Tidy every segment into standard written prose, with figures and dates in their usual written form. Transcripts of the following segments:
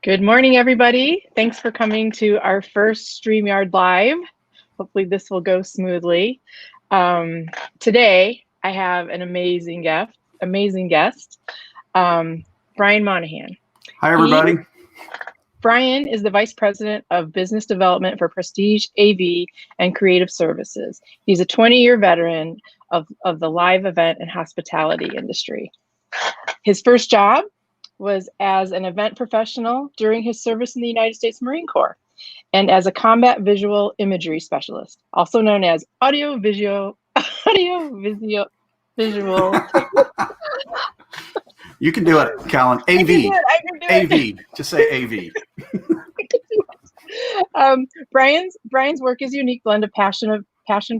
Good morning, everybody. Thanks for coming to our first StreamYard Live. Hopefully this will go smoothly. Today, I have an amazing guest, Brian Monahan. Hi, everybody. Brian is the Vice President of Business Development for Prestige AV and Creative Services. He's a 20-year veteran of the live event and hospitality industry. His first job was as an event professional during his service in the United States Marine Corps and as a combat visual imagery specialist, also known as audio-visual. You can do it, Kellen. AV. I can do it. AV. Just say AV. Brian's work is a unique blend of passion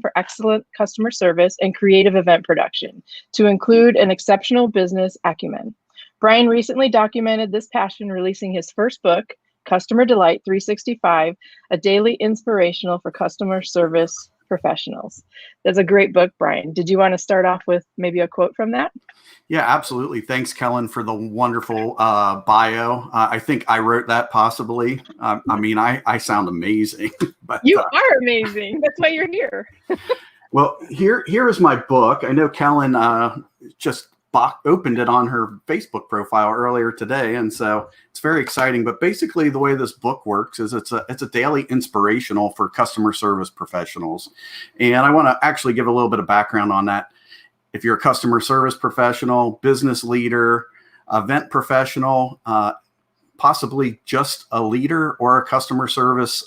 for excellent customer service and creative event production, to include an exceptional business acumen. Brian recently documented this passion, releasing his first book, Customer Delight 365, a daily inspirational for customer service professionals. That's a great book, Brian. Did you want to start off with maybe a quote from that? Yeah, absolutely. Thanks, Kellen, for the wonderful bio. I think I wrote that possibly. I sound amazing. But you are amazing. That's why you're here. Well, here is my book. I know Kellen just opened it on her Facebook profile earlier today, and so it's very exciting. But basically, the way this book works is it's a daily inspirational for customer service professionals, and I want to actually give a little bit of background on that. If you're a customer service professional, business leader, event professional, possibly just a leader or a customer service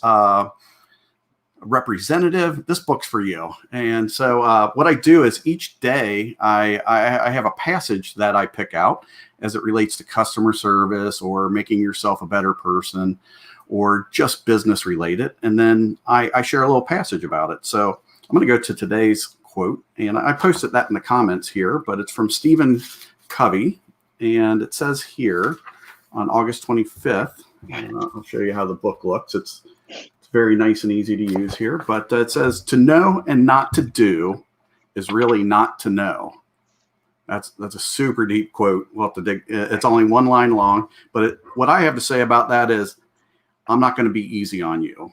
representative, this book's for you. And so what I do is each day I have a passage that I pick out as it relates to customer service or making yourself a better person or just business related. And then I share a little passage about it. So I'm going to go to today's quote, and I posted that in the comments here, but it's from Stephen Covey, and it says here on August 25th, I'll show you how the book looks. It's very nice and easy to use here, but it says, to know and not to do is really not to know. That's a super deep quote. We'll have to dig. It's only one line long, but what I have to say about that is, I'm not going to be easy on you.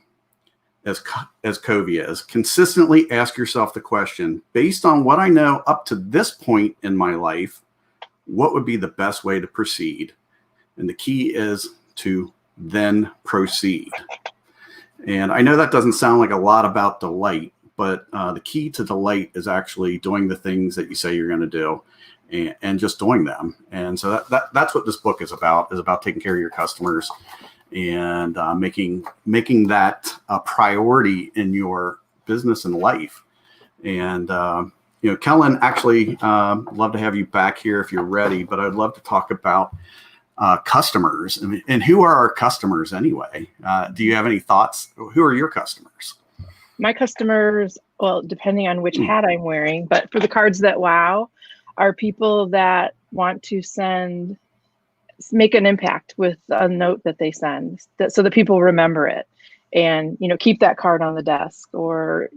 As Covey is, consistently ask yourself the question, based on what I know up to this point in my life, what would be the best way to proceed? And the key is to then proceed. And I know that doesn't sound like a lot about delight, but the key to delight is actually doing the things that you say you're going to do and just doing them. And so that's what this book is about taking care of your customers and making that a priority in your business and life. And, Kellen, actually, love to have you back here if you're ready, but I'd love to talk about customers. And who are our customers anyway? Do you have any thoughts? Who are your customers? My customers, well, depending on which hat I'm wearing, but for the cards that wow, are people that want to make an impact with a note that they send, so that people remember it and, keep that card on the desk, or,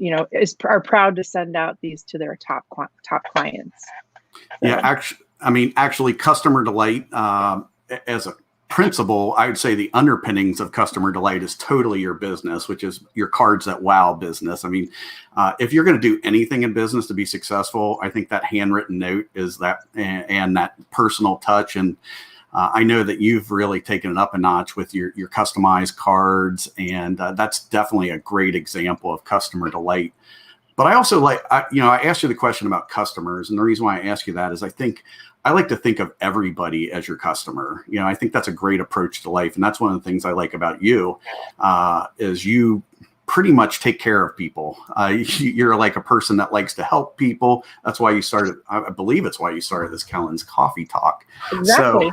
are proud to send out these to their top clients. So. Yeah, actually, customer delight, as a principle, I would say the underpinnings of customer delight is totally your business, which is your cards that wow business. If you're going to do anything in business to be successful, I think that handwritten note is that, and that personal touch. And I know that you've really taken it up a notch with your customized cards, and that's definitely a great example of customer delight. But I also I asked you the question about customers, and the reason why I ask you that is I like to think of everybody as your customer. I think that's a great approach to life. And that's one of the things I like about you, is you pretty much take care of people. You're like a person that likes to help people. That's why you started, I believe it's why you started this Kellen's Coffee Talk. Exactly.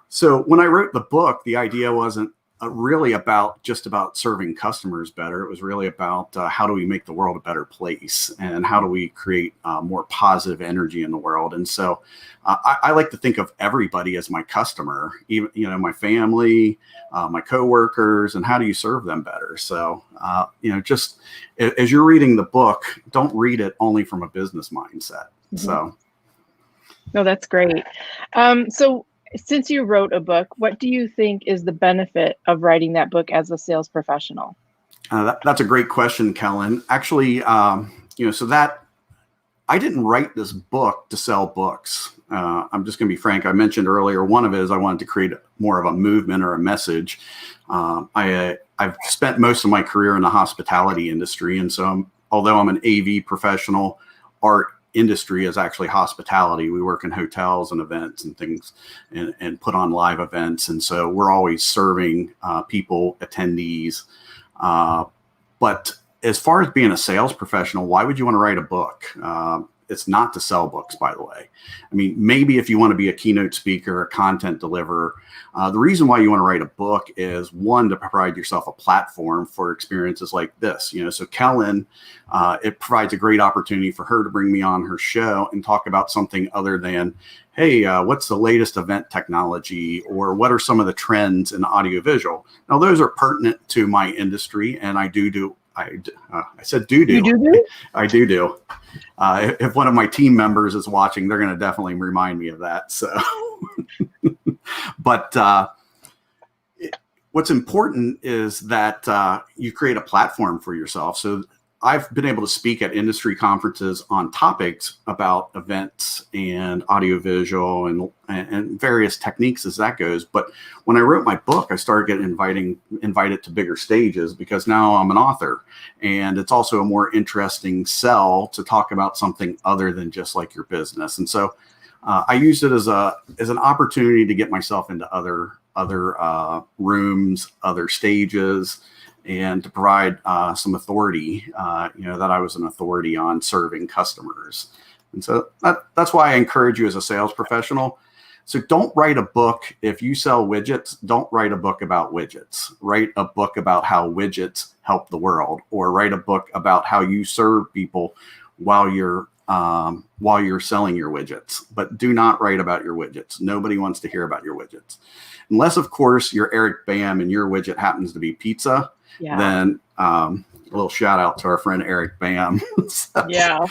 So when I wrote the book, the idea wasn't really about serving customers better. It was really about how do we make the world a better place, and how do we create more positive energy in the world. And so I like to think of everybody as my customer, even my family, my coworkers, and how do you serve them better? So just as you're reading the book, don't read it only from a business mindset. Mm-hmm. So, no, that's great. So Since you wrote a book, what do you think is the benefit of writing that book as a sales professional? That's a great question, Kellen. Actually, so that I didn't write this book to sell books. I'm just going to be frank. I mentioned earlier, one of it is I wanted to create more of a movement or a message. I've spent most of my career in the hospitality industry. And so although I'm an AV professional, our industry is actually hospitality. We work in hotels and events and things and put on live events. And so we're always serving people, attendees. But as far as being a sales professional, why would you want to write a book? It's not to sell books, by the way. I mean, maybe if you want to be a keynote speaker, a content deliverer, the reason why you want to write a book is, one, to provide yourself a platform for experiences like this. So Kellen, it provides a great opportunity for her to bring me on her show and talk about something other than, hey, what's the latest event technology, or what are some of the trends in audiovisual? Now, those are pertinent to my industry, and I said do. You do? I do. If one of my team members is watching, they're going to definitely remind me of that. So, but what's important is that you create a platform for yourself. So I've been able to speak at industry conferences on topics about events and audiovisual and various techniques as that goes. But when I wrote my book, I started getting invited to bigger stages because now I'm an author, and it's also a more interesting sell to talk about something other than just like your business. And so I used it as an opportunity to get myself into other rooms, other stages, and to provide some authority, that I was an authority on serving customers. And so that's why I encourage you as a sales professional. So don't write a book. If you sell widgets, don't write a book about widgets. Write a book about how widgets help the world, or write a book about how you serve people while you're selling your widgets. But do not write about your widgets. Nobody wants to hear about your widgets. Unless, of course, you're Eric Bam and your widget happens to be pizza. Yeah. Then a little shout out to our friend Eric Bam. Yeah.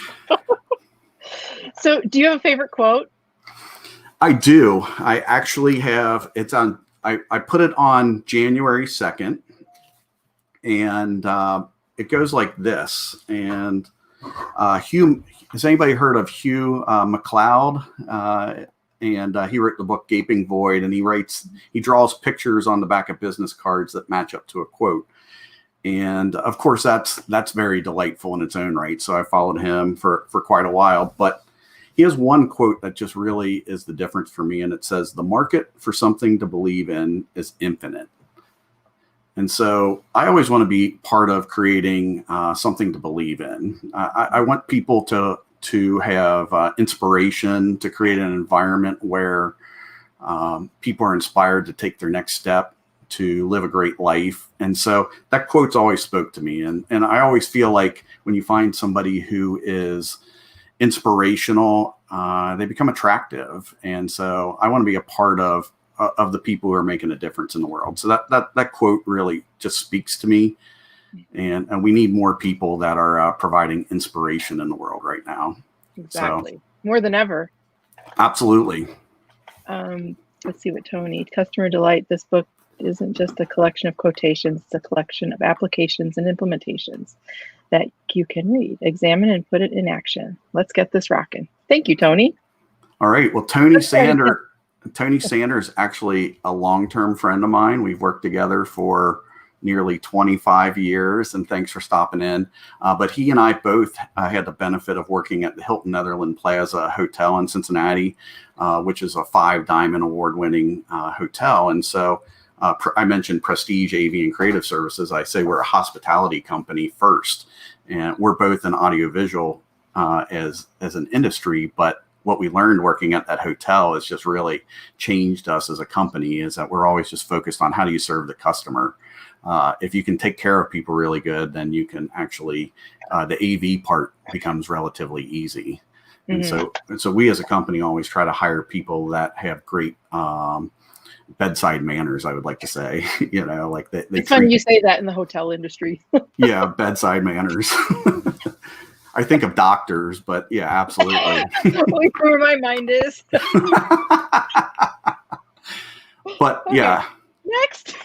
So do you have a favorite quote? I do. I actually have. It's on. I put it on January 2nd, and it goes like this. And Hugh, has anybody heard of Hugh McLeod? And he wrote the book Gaping Void, and he draws pictures on the back of business cards that match up to a quote. And of course, that's very delightful in its own right. So I followed him for quite a while, but he has one quote that just really is the difference for me. And it says, "The market for something to believe in is infinite." And so I always want to be part of creating something to believe in. I want people to have inspiration, to create an environment where people are inspired to take their next step, to live a great life. And so that quote's always spoke to me. And I always feel like when you find somebody who is inspirational, they become attractive. And so I want to be a part of the people who are making a difference in the world. So that quote really just speaks to me. And we need more people that are providing inspiration in the world right now. Exactly. So, more than ever. Absolutely. Let's see what Tony, Customer Delight. This book isn't just a collection of quotations. It's a collection of applications and implementations that you can read, examine, and put it in action. Let's get this rocking. Thank you, Tony. All right. Well, Tony Sanders is actually a long-term friend of mine. We've worked together for nearly 25 years, and thanks for stopping in. But he and I both had the benefit of working at the Hilton Netherland Plaza Hotel in Cincinnati, which is a 5-diamond award-winning hotel. And so I mentioned Prestige AV and Creative Services. I say we're a hospitality company first, and we're both in audiovisual as an industry. But what we learned working at that hotel has just really changed us as a company, is that we're always just focused on how do you serve the customer. If you can take care of people really good, then you can actually, the AV part becomes relatively easy. Mm-hmm. And so we as a company always try to hire people that have great bedside manners, I would like to say. Like they it's funny you say that in the hotel industry. Yeah, bedside manners. I think of doctors, but yeah, absolutely. Where my mind is. But Okay, yeah. next.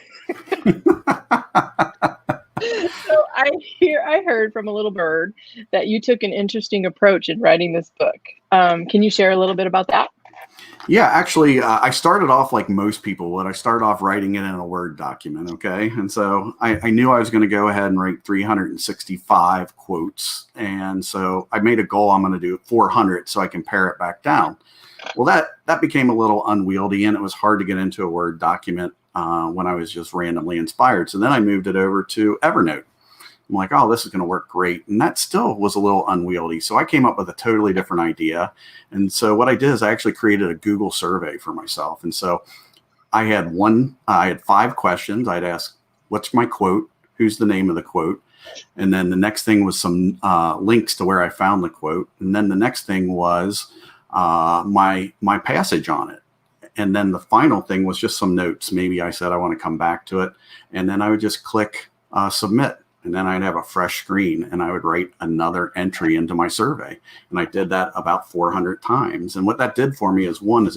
So I heard from a little bird that you took an interesting approach in writing this book. Can you share a little bit about that? Yeah, actually, I started off like most people would. I started off writing it in a Word document, okay? And so I knew I was going to go ahead and write 365 quotes. And so I made a goal, I'm going to do 400 so I can pare it back down. Well, that became a little unwieldy, and it was hard to get into a Word document when I was just randomly inspired. So then I moved it over to Evernote. I'm like, oh, this is going to work great. And that still was a little unwieldy. So I came up with a totally different idea. And so what I did is I actually created a Google survey for myself. And so I had 5 questions. I'd ask, what's my quote? Who's the name of the quote? And then the next thing was some links to where I found the quote. And then the next thing was my passage on it. And then the final thing was just some notes. Maybe I said I want to come back to it. And then I would just click submit. And then I'd have a fresh screen and I would write another entry into my survey. And I did that about 400 times. And what that did for me is, one, it's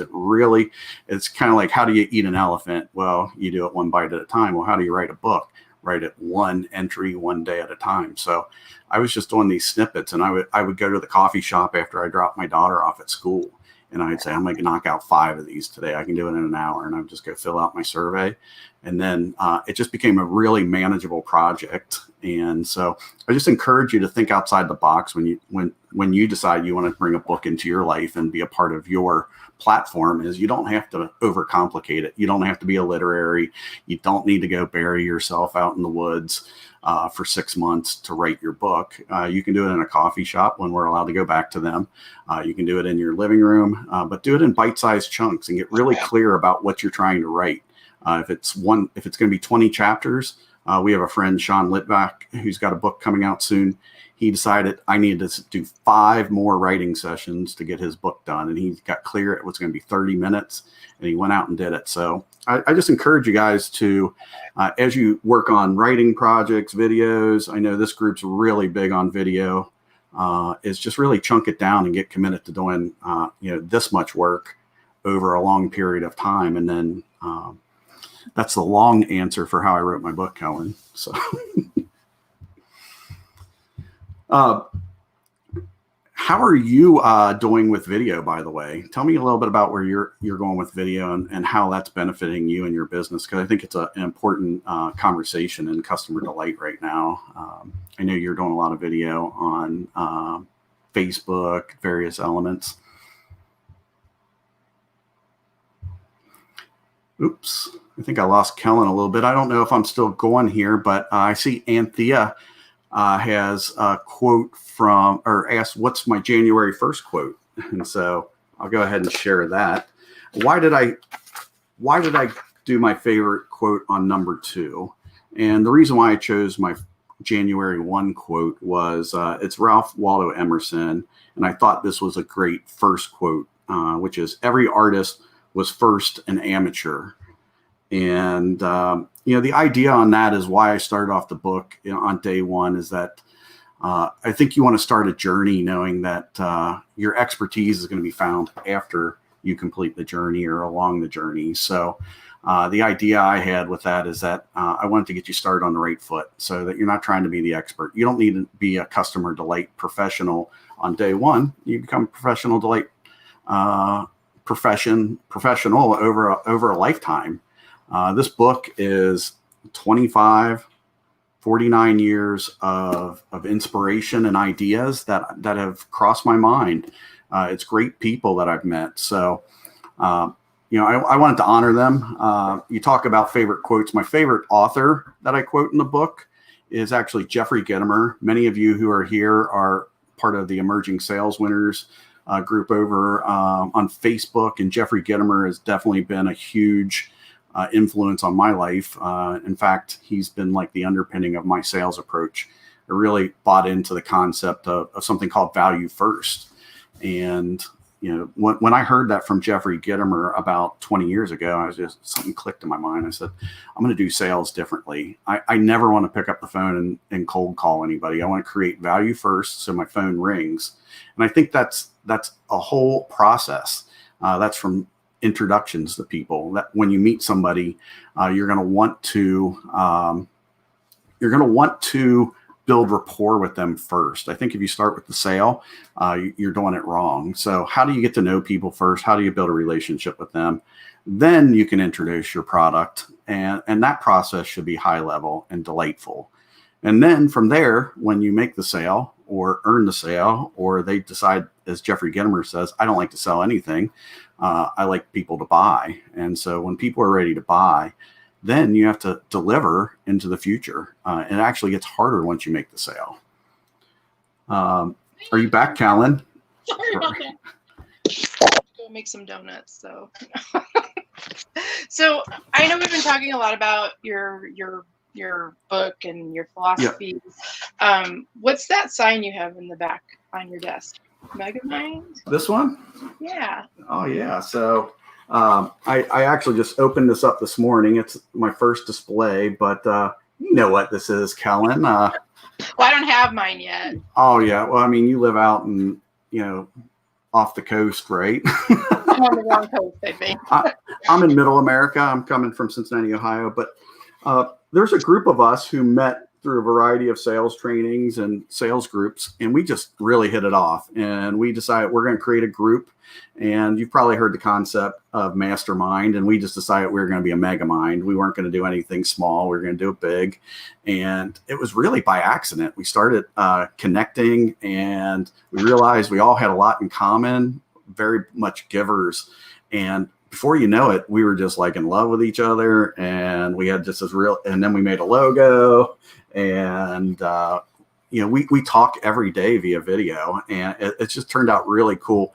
kind of like, how do you eat an elephant? Well, you do it one bite at a time. Well, how do you write a book? Write it one entry, one day at a time. So I was just doing these snippets, and I would go to the coffee shop after I dropped my daughter off at school. And I'd say, I'm going to knock out 5 of these today. I can do it in an hour. And I would just go fill out my survey. And then it just became a really manageable project. And so I just encourage you to think outside the box when you decide you want to bring a book into your life and be a part of your platform. Is you don't have to overcomplicate it. You don't have to be a literary. You don't need to go bury yourself out in the woods for 6 months to write your book. You can do it in a coffee shop when we're allowed to go back to them. You can do it in your living room, but do it in bite-sized chunks and get really clear about what you're trying to write. If it's going to be 20 chapters, we have a friend, Sean Litvak, who's got a book coming out soon. He decided I needed to do 5 more writing sessions to get his book done. And he got clear it was going to be 30 minutes, and he went out and did it. So I just encourage you guys to, as you work on writing projects, videos, I know this group's really big on video, is just really chunk it down and get committed to doing, this much work over a long period of time. And then that's the long answer for how I wrote my book, Kellen. So how are you doing with video, by the way? Tell me a little bit about where you're going with video and how that's benefiting you and your business, because I think it's an important conversation in customer delight right now. I know you're doing a lot of video on Facebook, various elements. Oops, I think I lost Kellen a little bit. I don't know if I'm still going here, but I see Anthea has a quote from, or asked, what's my January 1st quote? And so I'll go ahead and share that. Why did I do my favorite quote on number 2? And the reason why I chose my January 1 quote was it's Ralph Waldo Emerson. And I thought this was a great first quote, which is, every artist was first an amateur. And, the idea on that is why I started off the book on day 1 is that I think you want to start a journey knowing that your expertise is going to be found after you complete the journey or along the journey. So the idea I had with that is that I wanted to get you started on the right foot so that you're not trying to be the expert. You don't need to be a customer delight professional on day 1. You become a professional delight professional over a lifetime. This book is 49 years of inspiration and ideas that have crossed my mind. It's great people that I've met. So, I wanted to honor them. You talk about favorite quotes. My favorite author that I quote in the book is actually Jeffrey Gitomer. Many of you who are here are part of the Emerging Sales Winners group over on Facebook, and Jeffrey Gitomer has definitely been a huge influence on my life. In fact, he's been like the underpinning of my sales approach. I really bought into the concept of something called value first. And, when I heard that from Jeffrey Gitomer about 20 years ago, something clicked in my mind. I said, I'm going to do sales differently. I never want to pick up the phone and cold call anybody. I want to create value first so my phone rings. And I think that's a whole process. That's from introductions to people. That when you meet somebody, you're going to want to build rapport with them first. I think if you start with the sale, you're doing it wrong. So how do you get to know people first? How do you build a relationship with them? Then you can introduce your product, and that process should be high level and delightful. And then from there, when you make the sale or earn the sale, or they decide, as Jeffrey Gitomer says, I don't like to sell anything. I like people to buy. And so when people are ready to buy, then you have to deliver into the future. It actually gets harder once you make the sale. Are you back, Kellen? Sorry about that. Go make some donuts. So I know we've been talking a lot about your book and your philosophy. Yeah. What's that sign you have in the back on your desk? Megamind? This one? Yeah. Oh yeah. So I actually just opened this up this morning. It's my first display, but you know what this is, Kellen. Well, I don't have mine yet. Oh yeah. Well, I mean, you live out in, off the coast, right? I'm on the wrong coast, I think. I'm in middle America. I'm coming from Cincinnati, Ohio, but there's a group of us who met through a variety of sales trainings and sales groups, and we just really hit it off. And we decided we're going to create a group. And you've probably heard the concept of mastermind, and we just decided we were going to be a mega mind. We weren't going to do anything small. We were going to do it big. And it was really by accident. We started connecting, and we realized we all had a lot in common, very much givers. And before you know it, we were just like in love with each other, and we had just this real, and then we made a logo, and we talk every day via video, and it just turned out really cool.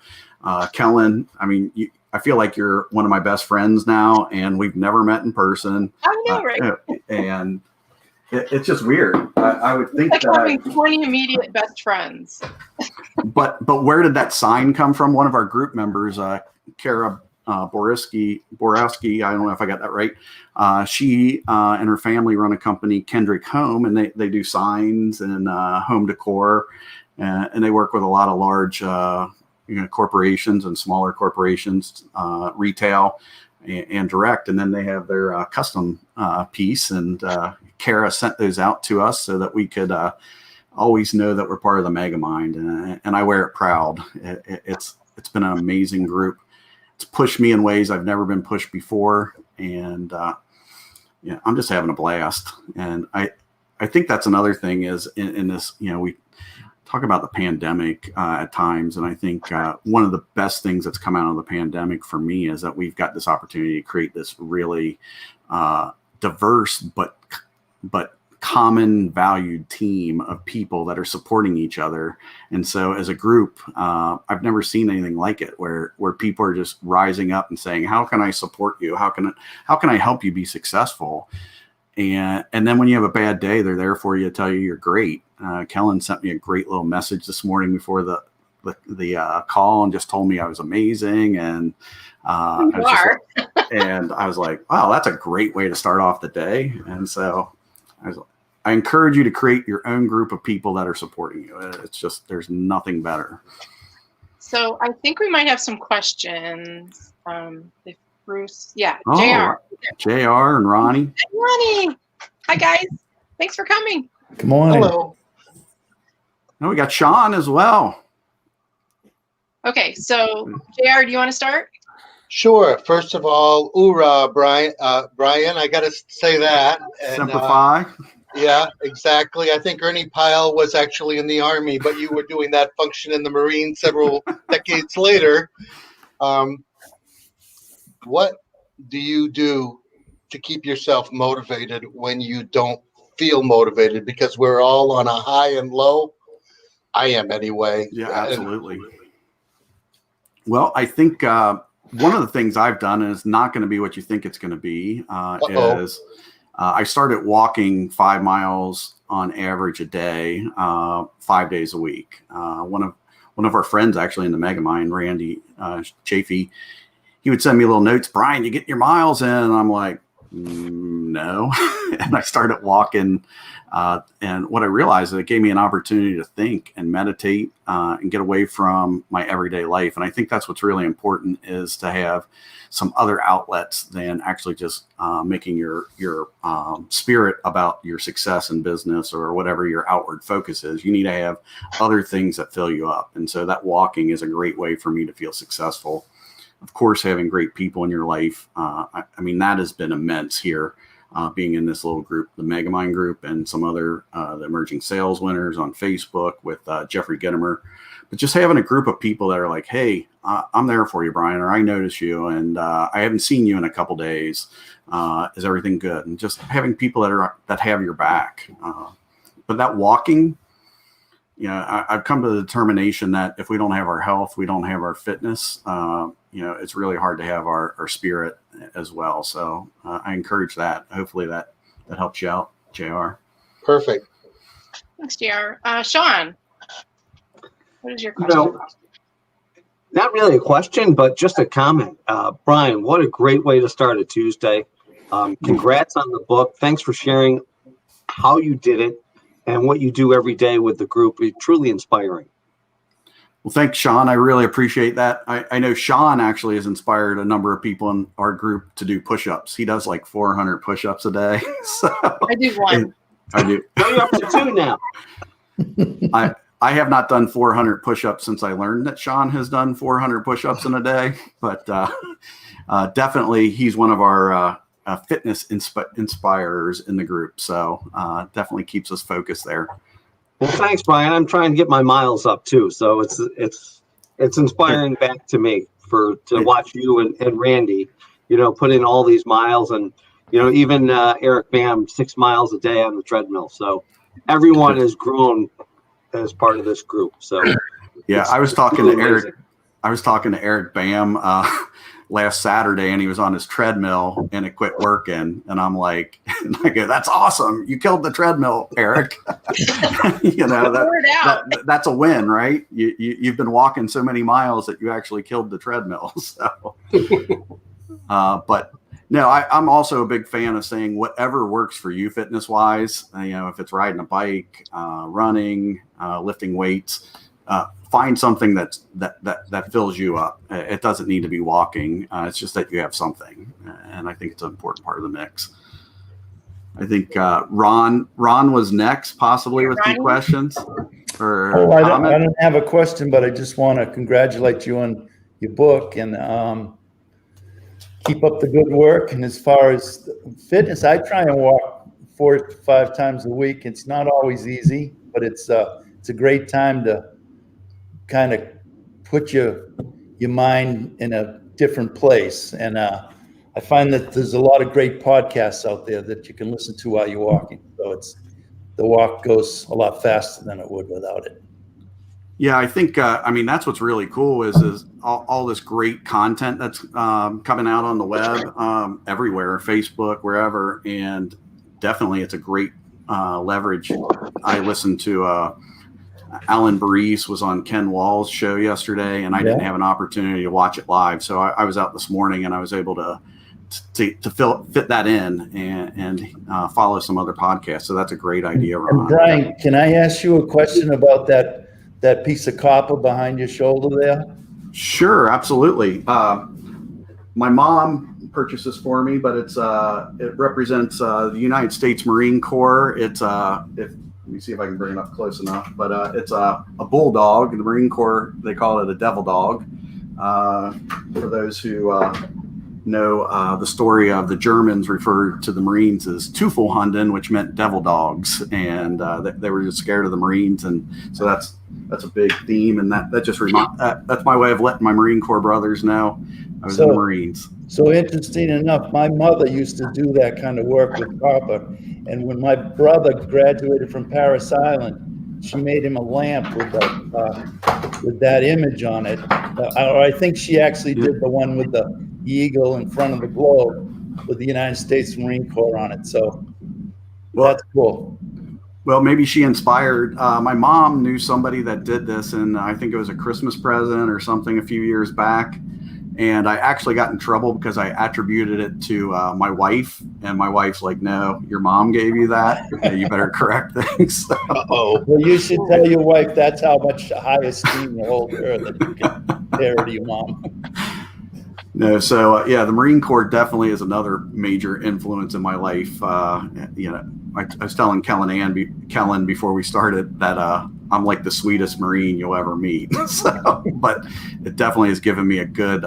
Kellen, I mean, I feel like you're one of my best friends now, and we've never met in person. I know, right? And it's just weird. I would think like having 20 immediate best friends. But where did that sign come from? One of our group members, Kara Borowski, I don't know if I got that right. She and her family run a company, Kendrick Home, and they do signs and home decor, and they work with a lot of large corporations and smaller corporations, retail and direct. And then they have their custom piece. And Kara sent those out to us so that we could always know that we're part of the Megamind. And I wear it proud. It's been an amazing group. It's pushed me in ways I've never been pushed before. And I'm just having a blast. And I think that's another thing is in this, we talk about the pandemic at times. And I think one of the best things that's come out of the pandemic for me is that we've got this opportunity to create this really diverse but common valued team of people that are supporting each other. And so as a group, I've never seen anything like it where people are just rising up and saying, how can I support you? How can I help you be successful? And then when you have a bad day, they're there for you to tell you you're great. Kellen sent me a great little message this morning before the call and just told me I was amazing. And and I was like, wow, that's a great way to start off the day. And so I encourage you to create your own group of people that are supporting you. It's just, there's nothing better. So I think we might have some questions. If Bruce, JR and Ronnie. Hey, Ronnie. Hi, guys. Thanks for coming. Good morning. Hello. Now we got Sean as well. Okay, so JR, do you want to start? Sure. First of all, hoorah, Brian. I got to say that. And, Simplify. Yeah, exactly. I think Ernie Pyle was actually in the Army, but you were doing that function in the Marines several decades later. What do you do to keep yourself motivated when you don't feel motivated? Because we're all on a high and low. I am anyway. Yeah, absolutely. Well, I think one of the things I've done is not going to be what you think it's going to be. I started walking 5 miles on average a day, 5 days a week. One of our friends actually in the Megamind, Randy Chafee, he would send me little notes. Brian, you get your miles in? And I'm like, No. And I started walking. And what I realized is it gave me an opportunity to think and meditate and get away from my everyday life. And I think that's what's really important, is to have some other outlets than actually just making your spirit about your success in business or whatever your outward focus is. You need to have other things that fill you up. And so that walking is a great way for me to feel successful. Of course, having great people in your life. I mean, that has been immense here, being in this little group, the Megamind group, and some other the emerging sales winners on Facebook with Jeffrey Gittimer. But just having a group of people that are like, hey, I'm there for you, Brian, or I notice you, and I haven't seen you in a couple days. Is everything good? And just having people that have your back. But that walking, I've come to the determination that if we don't have our health, we don't have our fitness. It's really hard to have our spirit as well. So I encourage that. Hopefully that helps you out, JR. Perfect. Thanks, JR. Sean, what is your question? Not really a question, but just a comment. Brian, what a great way to start a Tuesday. Congrats on the book. Thanks for sharing how you did it and what you do every day with the group. It's truly inspiring. Well, thanks, Sean. I really appreciate that. I know Sean actually has inspired a number of people in our group to do push-ups. He does like 400 push-ups a day. So I do one. I do. You're up to 2 now. I have not done 400 push-ups since I learned that Sean has done 400 push-ups in a day, but definitely he's one of our fitness inspirers in the group. So definitely keeps us focused there. Well, thanks, Brian. I'm trying to get my miles up too, so it's inspiring back to me to watch you and Randy, put in all these miles, and even Eric Bam 6 miles a day on the treadmill. So everyone has grown as part of this group. So yeah, I was talking to Eric. I was talking to Eric Bam last Saturday, and he was on his treadmill and it quit working. And I'm like, I go, that's awesome. You killed the treadmill, Eric. That's a win, right? You've been walking so many miles that you actually killed the treadmill. So, but no, I'm also a big fan of saying whatever works for you fitness wise, if it's riding a bike, running, lifting weights, find something that fills you up. It doesn't need to be walking. It's just that you have something. And I think it's an important part of the mix. I think Ron was next, possibly with 2 questions. I don't have a question, but I just want to congratulate you on your book and keep up the good work. And as far as fitness, I try and walk 4 to 5 times a week. It's not always easy, but it's a great time to kind of put your mind in a different place. And I find that there's a lot of great podcasts out there that you can listen to while you're walking. So the walk goes a lot faster than it would without it. Yeah, I think, that's what's really cool is all this great content that's coming out on the web, everywhere, Facebook, wherever. And definitely it's a great leverage. I listened to Alan Baris was on Ken Wall's show yesterday, and I didn't have an opportunity to watch it live. So I was out this morning and I was able to fit that in and follow some other podcasts. So that's a great idea, Ron. And Brian, can I ask you a question about that piece of copper behind your shoulder there? Sure, absolutely. My mom purchased this for me, but it represents the United States Marine Corps. Let me see if I can bring it up close enough, but it's a bulldog. In the Marine Corps, they call it a devil dog. For those who know the story of the Germans referred to the Marines as Teufelhunden, which meant devil dogs, and they were just scared of the Marines, and so that's a big theme, and that just that's my way of letting my Marine Corps brothers know I was in the Marines. So interesting enough, my mother used to do that kind of work with copper, and when my brother graduated from Paris Island, she made him a lamp with that image on it. Or I think she actually did the one with the eagle in front of the globe with the United States Marine Corps on it. So that's cool. Well, maybe she inspired. My mom knew somebody that did this, and I think it was a Christmas present or something a few years back. And I actually got in trouble because I attributed it to my wife, and my wife's like, "No, your mom gave you that. You better correct things." So, Uh-oh. Well, you should tell your wife that's how much high esteem you hold her, that you can compare her to your mom. no, so yeah, the Marine Corps definitely is another major influence in my life. You know, I was telling Kellen before we started that I'm like the sweetest Marine you'll ever meet. So, but it definitely has given me a good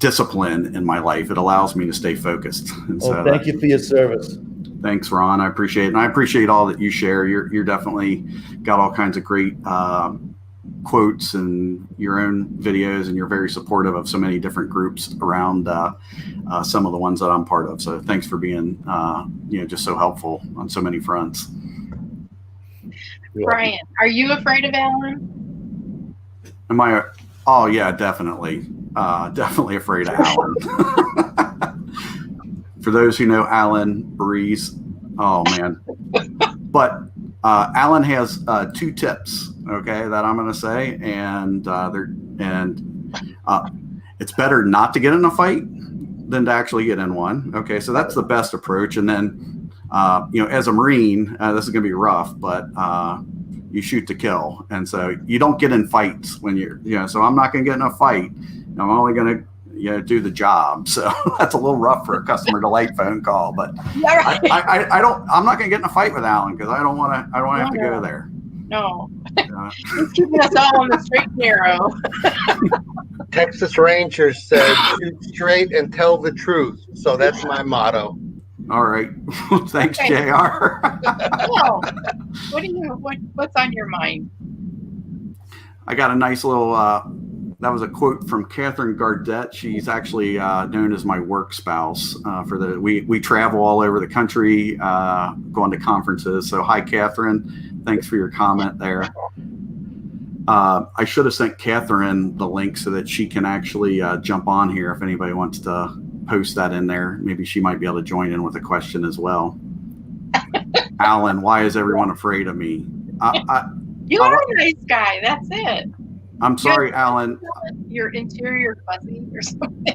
discipline in my life. It allows me to stay focused. And Well, thank you for your service. Thanks, Ron. I appreciate it. And I appreciate all that you share. You're definitely got all kinds of great quotes and your own videos, and you're very supportive of so many different groups around some of the ones that I'm part of. So thanks for being, just so helpful on so many fronts. Brian, are you afraid of Alan? Am I? Oh yeah, definitely. Definitely afraid of Alan. For those who know Alan Breeze, oh man. But Alan has 2 tips, okay, that I'm going to say, and it's better not to get in a fight than to actually get in one. Okay, so that's the best approach. And then, as a Marine, this is going to be rough, but you shoot to kill, and so you don't get in fights when so I'm not going to get in a fight. I'm only going to do the job. So that's a little rough for a customer delight phone call, but I'm not going to get in a fight with Alan because I don't want to have to go there. No. He's keeping us all on the straight and narrow. Texas Rangers said, shoot straight and tell the truth. So that's my motto. All right. Thanks, JR. Well, what's on your mind? I got a nice little, that was a quote from Catherine Gardette. She's actually known as my work spouse. We travel all over the country, going to conferences. So hi, Catherine. Thanks for your comment there. I should have sent Catherine the link so that she can actually jump on here if anybody wants to post that in there. Maybe she might be able to join in with a question as well. Alan, why is everyone afraid of me? You are a nice guy. That's it. I'm sorry, Alan. Your interior fuzzy or something.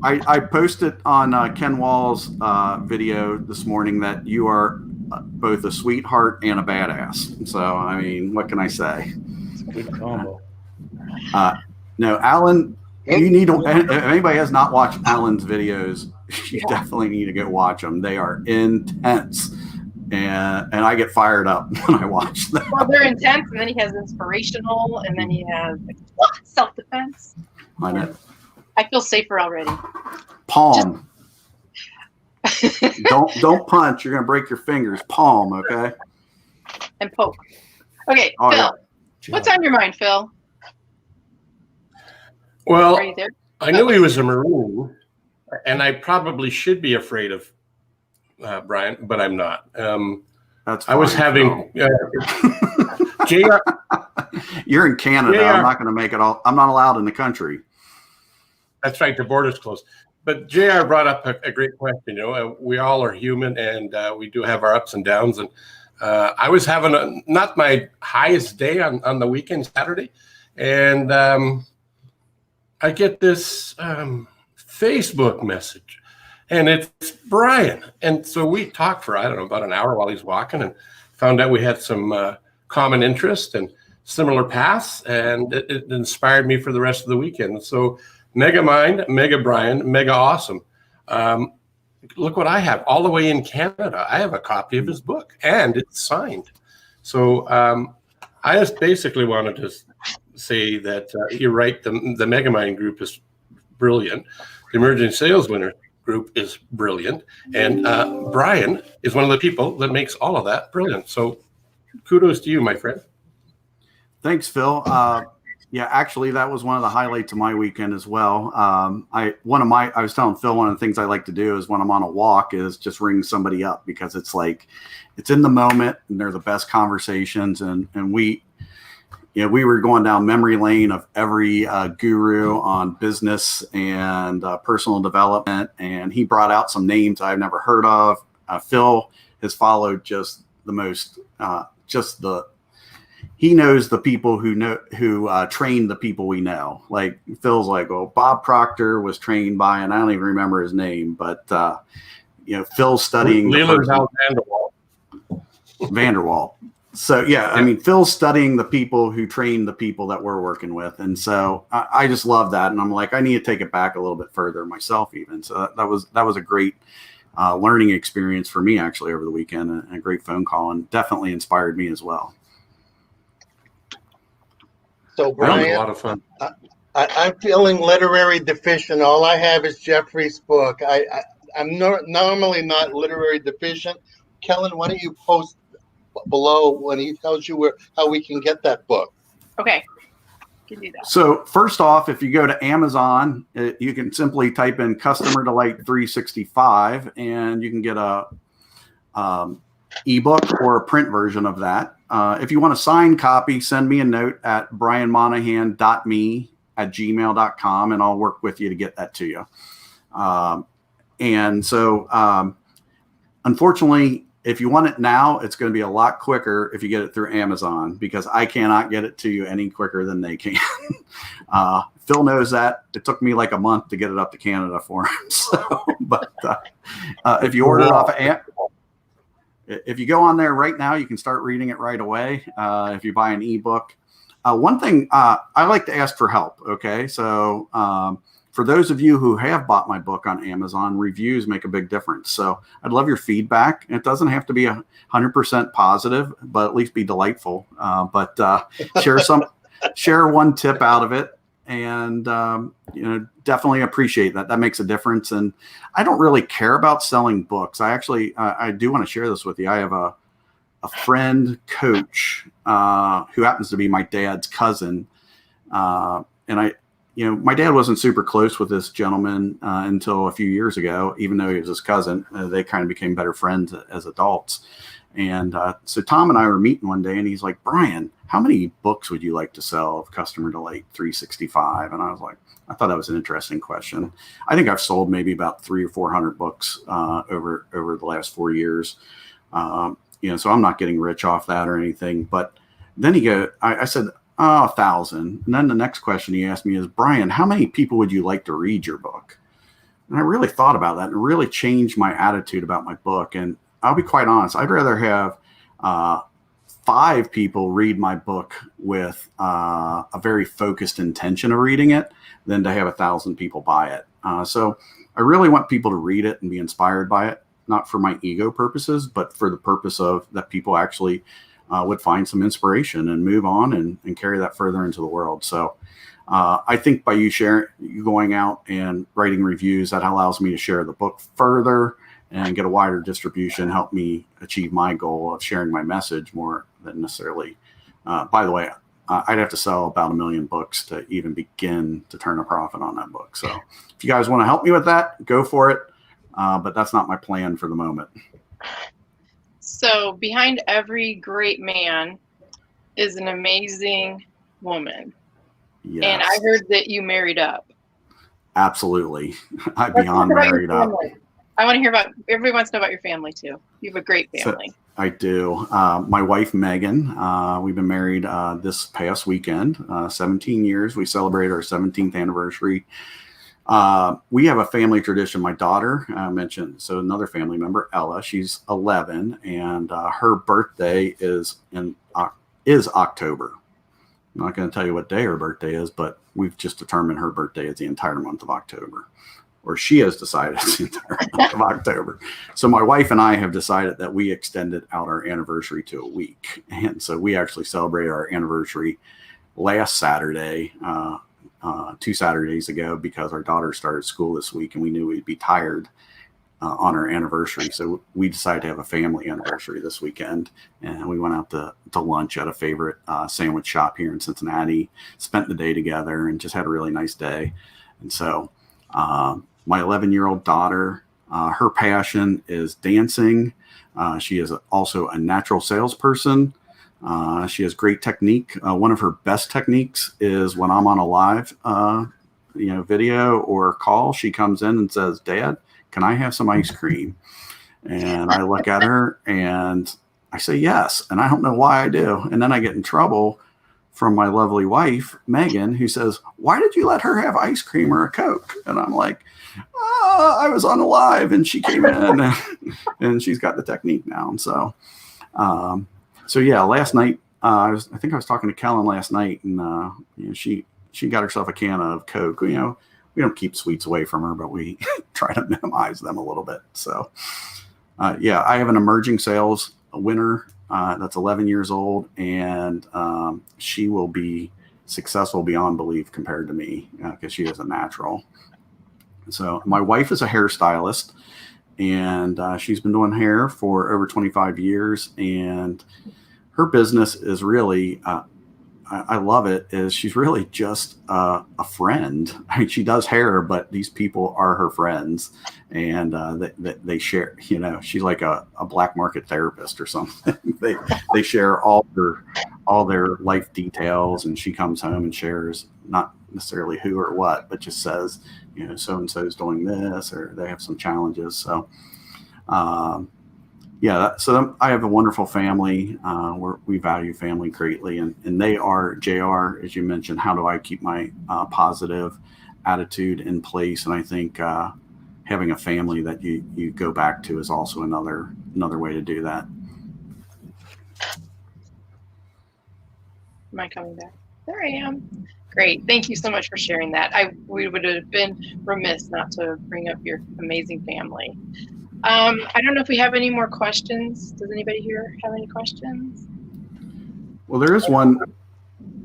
I posted on Ken Wall's video this morning that you are both a sweetheart and a badass. So, I mean, what can I say? It's a good combo. No, Alan, you need to, if anybody has not watched Alan's videos, you definitely need to go watch them. They are intense. And I get fired up when I watch them. Well, they're intense, and then he has inspirational, and then he has self-defense. I know. I feel safer already. Palm. Don't punch. You're gonna break your fingers. Palm, okay? And poke. Okay, oh, Phil. Yeah. What's on your mind, Phil? Well, are you there? I knew he was a Marine, and I probably should be afraid of Brian, but I'm not. That's fine. I was having JR. You're in Canada. JR. I'm not going to make it all. I'm not allowed in the country. That's right. The border's closed. But JR brought up a great question. We all are human, and we do have our ups and downs. And I was having not my highest day on the weekend, Saturday, and I get this Facebook message. And it's Brian. And so we talked for, about an hour while he's walking, and found out we had some common interest and similar paths. And it inspired me for the rest of the weekend. So mega mind, mega Brian, mega awesome. Look what I have all the way in Canada. I have a copy of his book, and it's signed. So I just basically wanted to say that you're right. The Megamind group is brilliant. The Emerging Sales Winner group is brilliant, and Brian is one of the people that makes all of that brilliant. So kudos to you, my friend. Thanks, Phil. Yeah, actually, that was one of the highlights of my weekend as well. I was telling Phil, one of the things I like to do is when I'm on a walk is just ring somebody up, because it's like it's in the moment and they're the best conversations. And we were going down memory lane of every guru on business and personal development, and he brought out some names I've never heard of. Phil has followed just the most, he knows the people who train the people we know. Like Phil's like, well, Bob Proctor was trained by, and I don't even remember his name, but Phil's studying Leland Vanderwall. So yeah, I mean, Phil's studying the people who train the people that we're working with, and so I just love that. And I'm like, I need to take it back a little bit further myself, even. So that was a great learning experience for me actually over the weekend, and a great phone call, and definitely inspired me as well. So Brian, a lot of fun. I'm feeling literary deficient. All I have is Jeffrey's book. I'm normally not literary deficient. Kellen, why don't you post below when he tells you how we can get that book? Okay, can do that. So first off, if you go to Amazon, you can simply type in Customer Delight 365, and you can get a ebook or a print version of that. If you want a signed copy, send me a note at brianmonahan.me@gmail.com, and I'll work with you to get that to you. And so, unfortunately, if you want it now, it's going to be a lot quicker if you get it through Amazon, because I cannot get it to you any quicker than they can. Phil knows that. It took me like a month to get it up to Canada for him. So, but if you order it off of if you go on there right now, you can start reading it right away. If you buy an ebook, one thing I like to ask for help. Okay, so for those of you who have bought my book on Amazon, reviews make a big difference. So I'd love your feedback. It doesn't have to be 100% positive, but at least be delightful. But share one tip out of it, and definitely appreciate that. That makes a difference. And I don't really care about selling books. I actually I do want to share this with you. I have a friend coach who happens to be my dad's cousin, and my dad wasn't super close with this gentleman until a few years ago, even though he was his cousin. They kind of became better friends as adults. And so Tom and I were meeting one day, and he's like, Brian, how many books would you like to sell of Customer Delight 365? And I was like, I thought that was an interesting question. I think I've sold maybe about 300 or 400 books over the last 4 years. So I'm not getting rich off that or anything. But then I said, 1,000. And then the next question he asked me is, Brian, how many people would you like to read your book? And I really thought about that and really changed my attitude about my book. And I'll be quite honest, I'd rather have 5 people read my book with a very focused intention of reading it than to have 1,000 people buy it. So I really want people to read it and be inspired by it, not for my ego purposes, but for the purpose of that people actually would find some inspiration and move on and carry that further into the world. So I think by you going out and writing reviews, that allows me to share the book further and get a wider distribution, help me achieve my goal of sharing my message more than necessarily. By the way, I'd have to sell about 1 million books to even begin to turn a profit on that book. So if you guys want to help me with that, go for it. But that's not my plan for the moment. So behind every great man is an amazing woman. Yes. And I heard that you married up. Absolutely. I'm beyond married up. I want to hear everybody wants to know about your family too. You have a great family. So I do. My wife, Megan, we've been married this past weekend, 17 years. We celebrated our 17th anniversary. We have a family tradition. My daughter mentioned, so another family member, Ella, she's 11, and her birthday is October. I'm not going to tell you what day her birthday is, but we've just determined her birthday is the entire month of October, or she has decided it's the entire month of October. So my wife and I have decided that we extended out our anniversary to a week. And so we actually celebrated our anniversary last Saturday, 2 Saturdays ago, because our daughter started school this week and we knew we'd be tired on our anniversary. So we decided to have a family anniversary this weekend, and we went out to lunch at a favorite sandwich shop here in Cincinnati, spent the day together, and just had a really nice day. And so my 11-year-old daughter, her passion is dancing. She is also a natural salesperson. She has great technique. One of her best techniques is when I'm on a live video or call, she comes in and says, Dad, can I have some ice cream? And I look at her and I say yes, and I don't know why I do. And then I get in trouble from my lovely wife, Megan, who says, why did you let her have ice cream or a Coke? And I'm like, I was on a live, and she came in, and she's got the technique now. And so yeah, last night, I think I was talking to Kellen last night, and you know, she got herself a can of Coke. You know, we don't keep sweets away from her, but we try to minimize them a little bit. So yeah, I have an emerging sales winner that's 11 years old, and she will be successful beyond belief compared to me because she is a natural. So my wife is a hairstylist, and she's been doing hair for over 25 years, and her business is really, I love it, is she's really just a friend. I mean, she does hair, but these people are her friends, and they share, you know, she's like a black market therapist or something. they share all their life details, and she comes home and shares, not necessarily who or what, but just says, you know, so-and-so's doing this, or they have some challenges. So, yeah, so I have a wonderful family where we value family greatly, and they are, JR, as you mentioned, how do I keep my positive attitude in place? And I think having a family that you go back to is also another way to do that. Am I coming back? There I am. Great. Thank you so much for sharing that. We would have been remiss not to bring up your amazing family. I don't know if we have any more questions. Does anybody here have any questions? Well, there is one.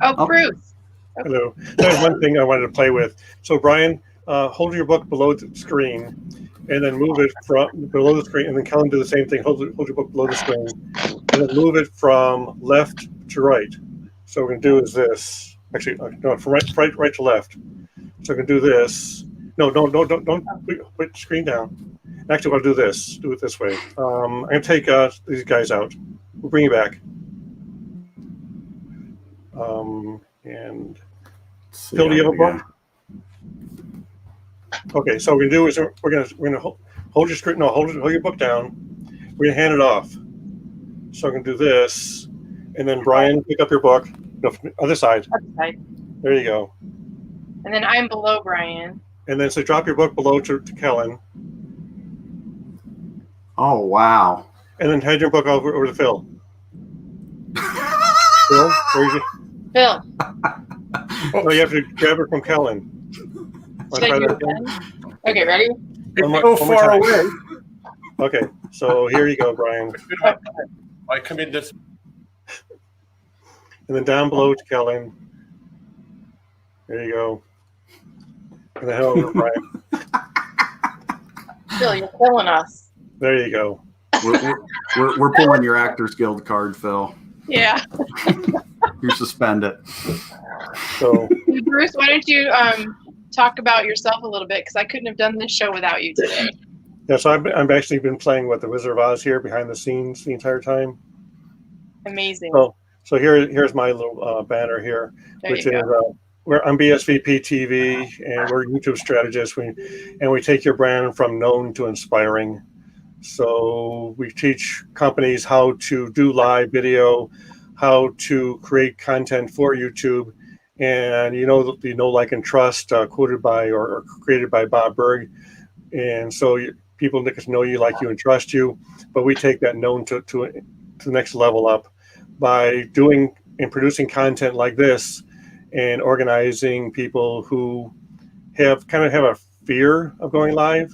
Oh, Bruce. Okay. Hello. There's one thing I wanted to play with. So, Brian, hold your book below the screen, and then move it from below the screen, and then Kellen do the same thing. Hold your book below the screen, and then move it from left to right. So what we're going to do is this. Actually, no, from right to left. So we're going to do this. No, don't put the screen down. Actually, I'll do this. Do it this way. I'm going to take these guys out. We'll bring you back. And Phil, do you have a book? Okay, so what we're going to do is we're going to hold your screen. No, hold your book down. We're going to hand it off. So I'm going to do this, and then Brian, pick up your book. No, other side. Other side. There you go. And then I'm below Brian. And then so drop your book below to Kellen. Oh, wow. And then hand your book over to Phil. Phil? Phil. Oh, you have to grab it from Kellen. Should I do it again? Okay, ready? Go far away. Okay, so here you go, Brian. I come in this. And then down below to Kellen. There you go. And then over Brian. Phil, you're killing us. There you go. We're pulling your Actors Guild card, Phil. Yeah. You're suspended. So, Bruce, why don't you talk about yourself a little bit, because I couldn't have done this show without you today. Yeah, so I've actually been playing with the Wizard of Oz here behind the scenes the entire time. Amazing. So here's my little banner here, which is I'm BSVP TV, and we're YouTube strategists. We take your brand from known to inspiring. So we teach companies how to do live video, how to create content for YouTube, and the know, like, and trust, quoted by or created by Bob Berg, and so people get to know you, like you, and trust you. But we take that known to the next level up by doing and producing content like this, and organizing people who have a fear of going live,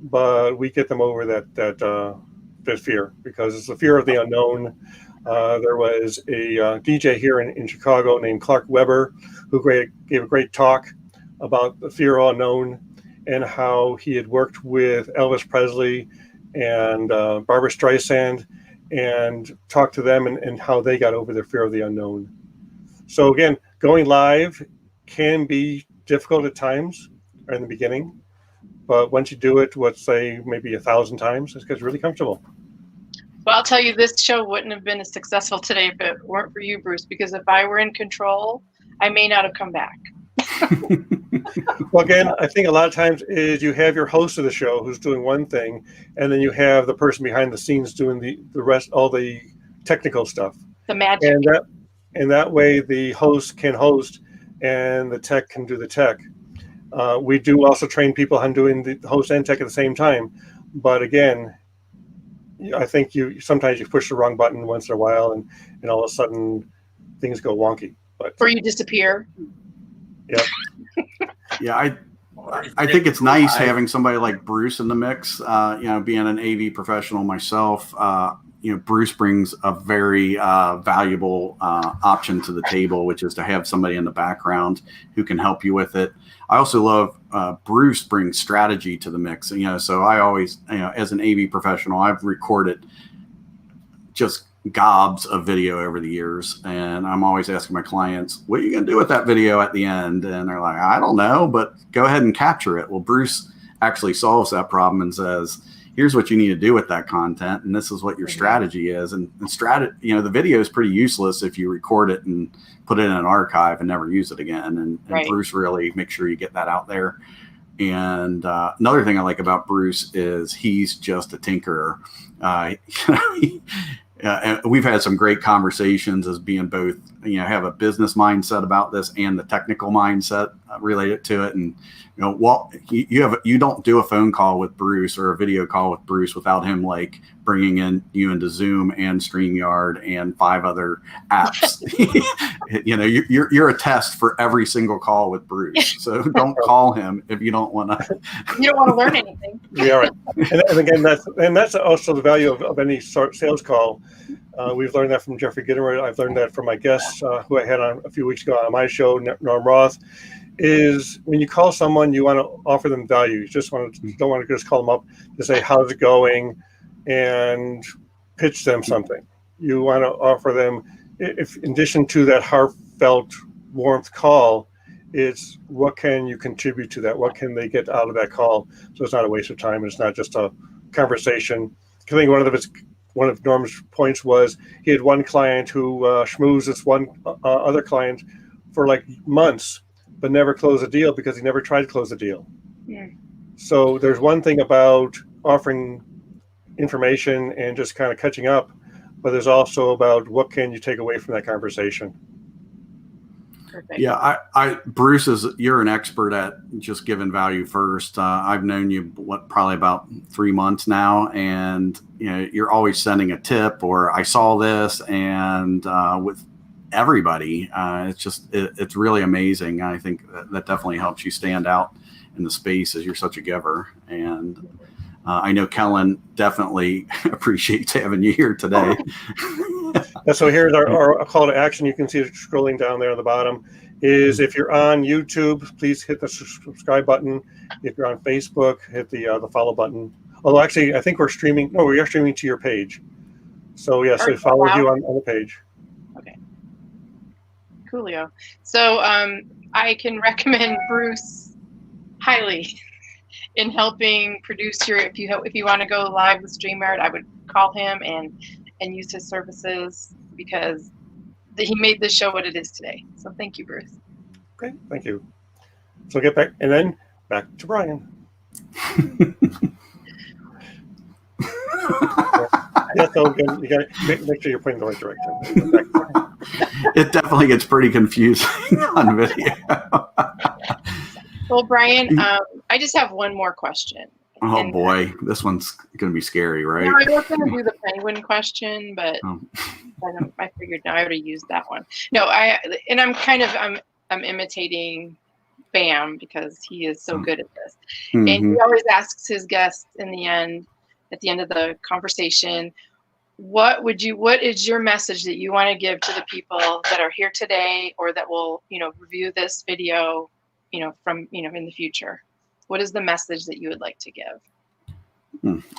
but we get them over that fear, because it's the fear of the unknown. There was a DJ here in Chicago named Clark Weber who gave a great talk about the fear of unknown, and how he had worked with Elvis Presley and Barbra Streisand, and talked to them and how they got over their fear of the unknown. So again, going live can be difficult at times or in the beginning, but once you do it, let's say maybe 1,000 times, it gets really comfortable. Well, I'll tell you, this show wouldn't have been as successful today if it weren't for you, Bruce, because if I were in control, I may not have come back. Well, again, I think a lot of times is you have your host of the show who's doing one thing, and then you have the person behind the scenes doing the rest, all the technical stuff. The magic. And that way the host can host and the tech can do the tech. We do also train people on doing the host and tech at the same time. But again, I think sometimes you push the wrong button once in a while and all of a sudden things go wonky. Or you disappear. Yeah. Yeah, I think it's nice having somebody like Bruce in the mix. Being an AV professional myself, Bruce brings a very valuable option to the table, which is to have somebody in the background who can help you with it. I also love Bruce brings strategy to the mix. So I always, as an AV professional, I've recorded just gobs of video over the years, and I'm always asking my clients, what are you going to do with that video at the end? And they're like, I don't know, but go ahead and capture it. Well, Bruce actually solves that problem and says, here's what you need to do with that content, and this is what your strategy is. And the video is pretty useless if you record it and put it in an archive and never use it again. And Bruce really makes sure you get that out there. And another thing I like about Bruce is he's just a tinkerer. And we've had some great conversations as being both, have a business mindset about this and the technical mindset related to it. And, you don't do a phone call with Bruce or a video call with Bruce without him like bringing you into Zoom and StreamYard and 5 other apps. You're a test for every single call with Bruce. So don't call him if you don't want to. You don't want to learn anything. Yeah, right. And again, that's also the value of any sort of sales call. We've learned that from Jeffrey Gittimer. I've learned that from my guests who I had on a few weeks ago on my show, Norm Roth. Is when you call someone, you want to offer them value. You don't want to just call them up to say, how's it going, and pitch them something. You want to offer them, if in addition to that heartfelt warmth call, it's what can you contribute to that? What can they get out of that call? So it's not a waste of time. It's not just a conversation. I think one of Norm's points was he had one client who schmoozed this one other client for like months, but never closed a deal because he never tried to close the deal. Yeah. So there's one thing about offering information and just kind of catching up, but there's also about what can you take away from that conversation. Perfect. Yeah, Bruce, you're an expert at just giving value first. I've known you probably about 3 months now, and you're always sending a tip or I saw this, and with everybody, it's really amazing. I think that definitely helps you stand out in the space as you're such a giver. And I know Kellen definitely appreciates having you here today. So here's our call to action. You can see it scrolling down there at the bottom. Is if you're on YouTube, please hit the subscribe button. If you're on Facebook, hit the follow button. Although actually, I think we are streaming to your page. So yes, it follows you on the page. Okay. Coolio. So I can recommend Bruce highly in helping produce your. If you want to go live with StreamYard, I would call him and use his services because he made this show what it is today. So thank you, Bruce. Okay, thank you. So get back to Brian. Yeah, so again, you got to make sure you're pointing in the right direction. It definitely gets pretty confusing on video. Well, Brian, I just have one more question. Oh boy, this one's going to be scary, right? No, I was going to do the penguin question, but I figured I would have used that one. No, I'm imitating Bam because he is so good at this, and he always asks his guests at the end of the conversation, what is your message that you want to give to the people that are here today or that will review this video from in the future? What is the message that you would like to give?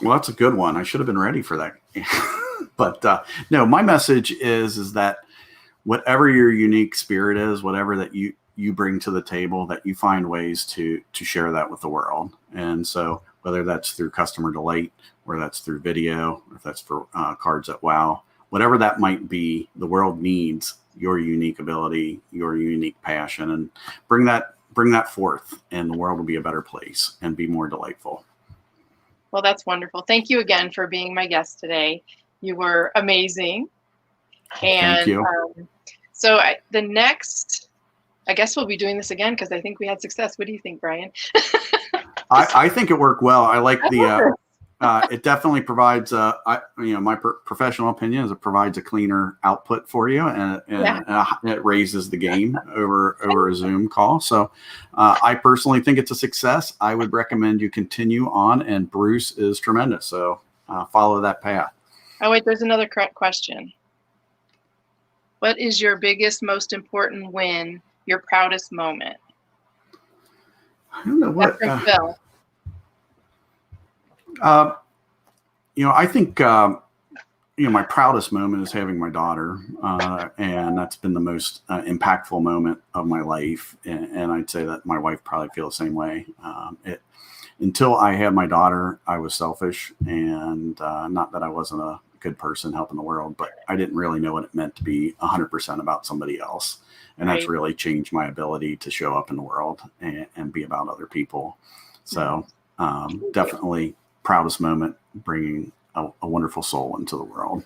Well, that's a good one. I should have been ready for that. But no, my message is that whatever your unique spirit is, whatever that you bring to the table, that you find ways to share that with the world. And so whether that's through customer delight, or that's through video, or if that's for cards that wow, whatever that might be, the world needs your unique ability, your unique passion, and bring that forth, and the world will be a better place and be more delightful. Well, that's wonderful. Thank you again for being my guest today. You were amazing. And Thank you. So the next, I guess we'll be doing this again because I think we had success. What do you think, Brian? I think it worked well. I like it definitely provides, my professional opinion is it provides a cleaner output for you, and it raises the game over a Zoom call. So I personally think it's a success. I would recommend you continue on, and Bruce is tremendous. So follow that path. Oh, wait, there's another correct question. What is your biggest, most important win, your proudest moment? I don't know what. That's from Phil. I think, my proudest moment is having my daughter, and that's been the most impactful moment of my life. And I'd say that my wife probably feels the same way. Until I had my daughter, I was selfish, and not that I wasn't a good person helping the world, but I didn't really know what it meant to be 100% about somebody else. And that's really changed my ability to show up in the world and be about other people. So definitely proudest moment, bringing a wonderful soul into the world.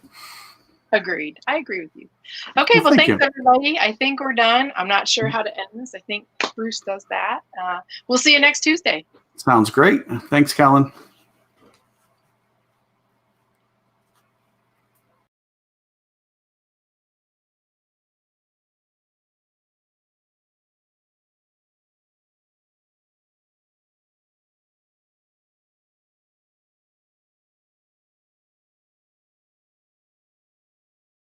Agreed. I agree with you. Okay, well, thanks everybody. I think we're done. I'm not sure how to end this. I think Bruce does that. We'll see you next Tuesday. Sounds great. Thanks, Kellen.